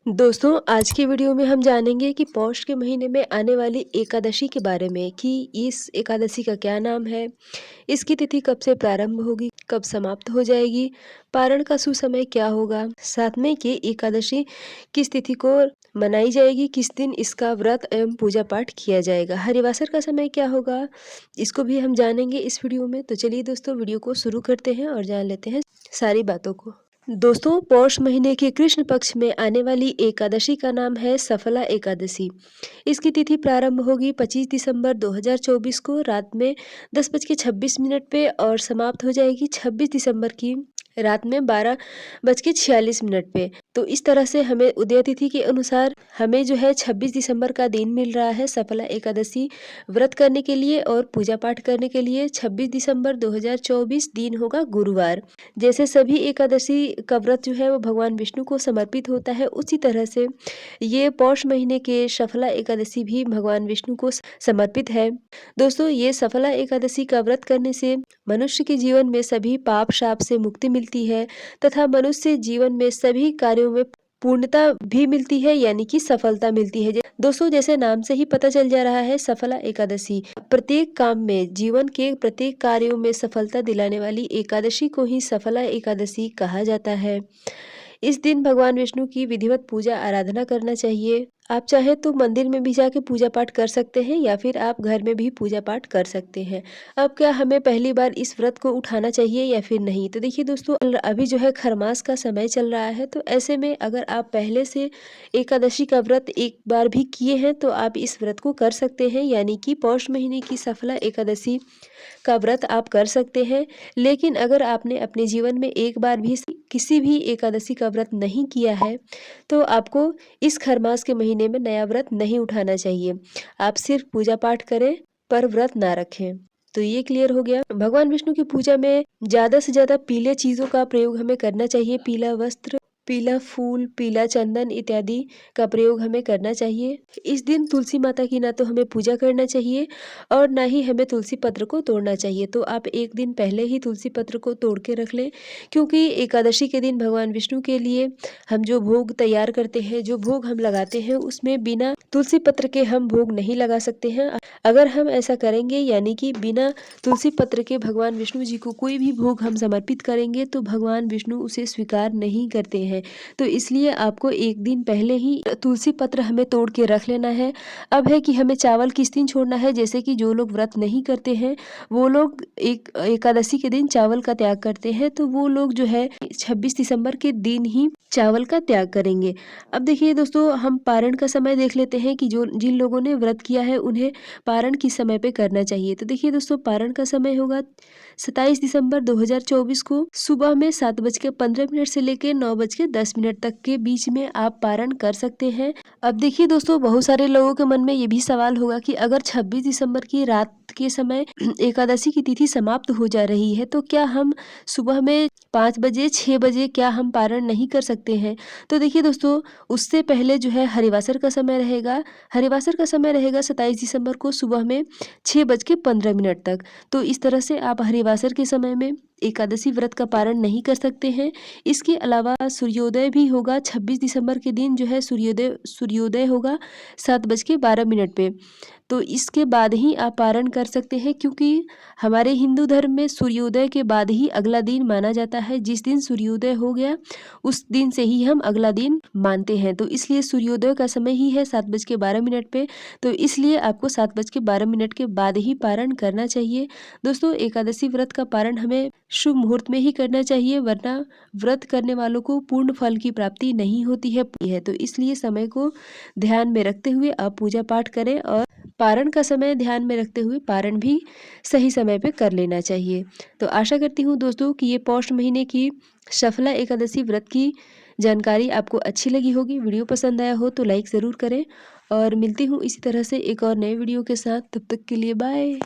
दोस्तों, आज की वीडियो में हम जानेंगे कि पौष के महीने में आने वाली एकादशी के बारे में कि इस एकादशी का क्या नाम है, इसकी तिथि कब से प्रारंभ होगी, कब समाप्त हो जाएगी, पारण का सुसमय क्या होगा, साथ में कि एकादशी किस तिथि को मनाई जाएगी, किस दिन इसका व्रत एवं पूजा पाठ किया जाएगा, हरिवासर का समय क्या होगा, इसको भी हम जानेंगे इस वीडियो में। तो चलिए दोस्तों, वीडियो को शुरू करते हैं और जान लेते हैं सारी बातों को। दोस्तों, पौष महीने के कृष्ण पक्ष में आने वाली एकादशी का नाम है सफला एकादशी। इसकी तिथि प्रारंभ होगी 25 दिसंबर 2024 को रात में 10:26 पे और समाप्त हो जाएगी 26 दिसंबर की रात में 12:46 पे। तो इस तरह से हमें उदय तिथि के अनुसार हमें जो है 26 दिसंबर का दिन मिल रहा है सफला एकादशी व्रत करने के लिए और पूजा पाठ करने के लिए। 26 दिसंबर 2024 दिन होगा गुरुवार। जैसे सभी एकादशी का व्रत जो है वो भगवान विष्णु को समर्पित होता है, उसी तरह से ये पौष महीने के सफला एकादशी भी भगवान विष्णु को समर्पित है। दोस्तों, ये सफला एकादशी का व्रत करने से मनुष्य के जीवन में सभी पाप शाप से मुक्ति मिलती है तथा मनुष्य जीवन में सभी कार्यों में पूर्णता भी मिलती है, यानी कि सफलता मिलती है। दोस्तों, जैसे नाम से ही पता चल जा रहा है सफला एकादशी, प्रत्येक काम में जीवन के प्रत्येक कार्यों में सफलता दिलाने वाली एकादशी को ही सफला एकादशी कहा जाता है। इस दिन भगवान विष्णु की विधिवत पूजा आराधना करना चाहिए। आप चाहे तो मंदिर में भी जाके पूजा पाठ कर सकते हैं या फिर आप घर में भी पूजा पाठ कर सकते हैं। अब क्या हमें पहली बार इस व्रत को उठाना चाहिए या फिर नहीं? तो देखिए दोस्तों, अभी जो है खरमास का समय चल रहा है, तो ऐसे में अगर आप पहले से एकादशी का व्रत एक बार भी किए हैं तो आप इस व्रत को कर सकते हैं, यानी कि पौष महीने की सफला एकादशी का व्रत आप कर सकते हैं। लेकिन अगर आपने अपने जीवन में एक बार भी किसी भी एकादशी का व्रत नहीं किया है तो आपको इस खरमास के महीने में नया व्रत नहीं उठाना चाहिए। आप सिर्फ पूजा पाठ करें पर व्रत ना रखें। तो ये क्लियर हो गया। भगवान विष्णु की पूजा में ज़्यादा से ज़्यादा पीले चीज़ों का प्रयोग हमें करना चाहिए। पीला वस्त्र, पीला फूल, पीला चंदन इत्यादि का प्रयोग हमें करना चाहिए। इस दिन तुलसी माता की ना तो हमें पूजा करना चाहिए और ना ही हमें तुलसी पत्र को तोड़ना चाहिए। तो आप एक दिन पहले ही तुलसी पत्र को तोड़ के रख लें, क्योंकि एकादशी के दिन भगवान विष्णु के लिए हम जो भोग तैयार करते हैं, जो भोग हम लगाते हैं, उसमें बिना तुलसी पत्र के हम भोग नहीं लगा सकते हैं। अगर हम ऐसा करेंगे, यानी कि बिना तुलसी पत्र के भगवान विष्णु जी को कोई भी भोग हम समर्पित करेंगे तो भगवान विष्णु उसे स्वीकार नहीं करते हैं। तो इसलिए आपको एक दिन पहले ही तुलसी पत्र हमें तोड़ के रख लेना है। अब है कि हमें चावल किस दिन छोड़ना है। जैसे कि जो लोग व्रत नहीं करते हैं वो लोग एकादशी के दिन चावल का त्याग करते हैं, तो वो लोग जो है 26 दिसंबर के दिन ही चावल का त्याग करेंगे। अब देखिए दोस्तों, हम पारण का समय देख लेते हैं कि जो जिन लोगों ने व्रत किया है उन्हें पारण किस समय पे करना चाहिए। तो देखिए दोस्तों, पारण का समय होगा 27 दिसंबर 2024 को सुबह में 7:15 से लेकर 9:10 तक के बीच में आप पारण कर सकते हैं। अब देखिए दोस्तों, बहुत सारे लोगों के मन में ये भी सवाल होगा कि अगर 26 दिसंबर की रात के समय एकादशी की तिथि समाप्त हो जा रही है तो क्या हम सुबह में 5 बजे 6 बजे क्या हम पारण नहीं कर सकते हैं? तो देखिए दोस्तों, उससे पहले जो है हरिवासर का समय रहेगा। हरिवासर का समय रहेगा 27 दिसंबर को सुबह में 6:15 तक। तो इस तरह से आप हरिवासर के समय में एकादशी व्रत का पारण नहीं कर सकते हैं। इसके अलावा सूर्योदय भी होगा 26 दिसंबर के दिन, जो है सूर्योदय होगा 7:12 पे। तो इसके बाद ही आप पारण कर सकते हैं, क्योंकि हमारे हिंदू धर्म में सूर्योदय के बाद ही अगला दिन माना जाता है। जिस दिन सूर्योदय हो गया उस दिन से ही हम अगला दिन मानते हैं। तो इसलिए सूर्योदय का समय ही है 7:12 पे। तो इसलिए आपको 7:12 के बाद ही पारण करना चाहिए। दोस्तों, एकादशी व्रत का पारण हमें शुभ मुहूर्त में ही करना चाहिए, वरना व्रत करने वालों को पूर्ण फल की प्राप्ति नहीं होती है। तो इसलिए समय को ध्यान में रखते हुए आप पूजा पाठ करें और पारण का समय ध्यान में रखते हुए पारण भी सही समय पे कर लेना चाहिए। तो आशा करती हूँ दोस्तों कि ये पौष महीने की सफला एकादशी व्रत की जानकारी आपको अच्छी लगी होगी। वीडियो पसंद आया हो तो लाइक ज़रूर करें और मिलती हूँ इसी तरह से एक और नए वीडियो के साथ। तब तक के लिए बाय।